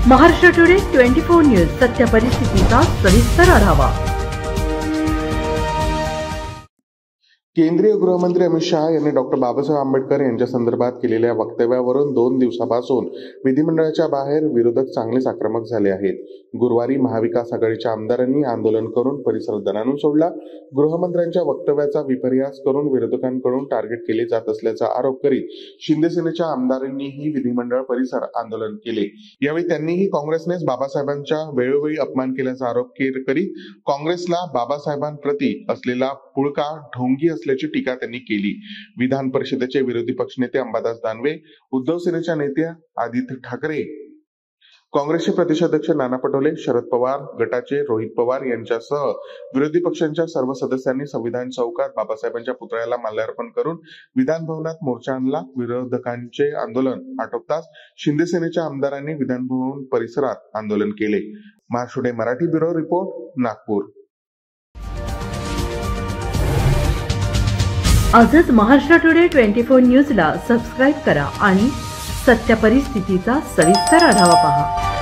Maharashtra today 24 news सत्य परिस्थितीचा सविस्तर आढावा। केंद्रीय गृहमंत्री अमित शाह यांनी डॉक्टर बाबासाहेब आंबेडकर यांच्या संदर्भात केलेल्या वक्तव्यावरून 2 दिवसापासून विधिमंडळाच्या बाहेर विरोधक चांगलेच आक्रमक झाले आहेत। गुरुवारी महाविकास आघाडीच्या आमदारांनी आंदोलन करून परिसर दणाणून सोडला। गृहमंत्र्यांच्या वक्तव्याचा विपर्यास करून विरोधकांकडून टार्गेट केले जात असल्याचा आरोप करीत शिंदे सेनेच्या आमदारांनीही विधिमंडळ परिसर आंदोलन केले। यावेळी त्यांनीही काँग्रेसनेच बाबासाहेबांचा वेळोवेळी अपमान केल्याचा आरोप करीत काँग्रेसला बाबासाहेबांप्रती असलेला पुळका ढोंगी असल्याची टीका त्यांनी केली। विधान परिषदेचे विरोधी पक्षनेते अंबादास दानवे, उद्धव सेनेच्या नेत्या आदित्य ठाकरे, काँग्रेसचे प्रदेशाध्यक्ष नाना पटोले, शरद पवार गटाचे रोहित पवार यांच्यासह विरोधी पक्षांच्या सर्व सदस्यांनी संविधान चौकात बाबासाहेबांच्या पुतळ्याला माल्यार्पण करून विधान भवनात मोर्चा आणला। विरोधकांचे आंदोलन आटोपताच शिंदे सेनेच्या आमदारांनी विधान भवन परिसरात आंदोलन केले। Maharashtra today Marathi bureau report, Nagpur. आजच महाराष्ट्र टुडे 24 न्यूजला सबस्क्राइब करा आणि सत्य परिस्थितीचा सविस्तर आढावा पहा।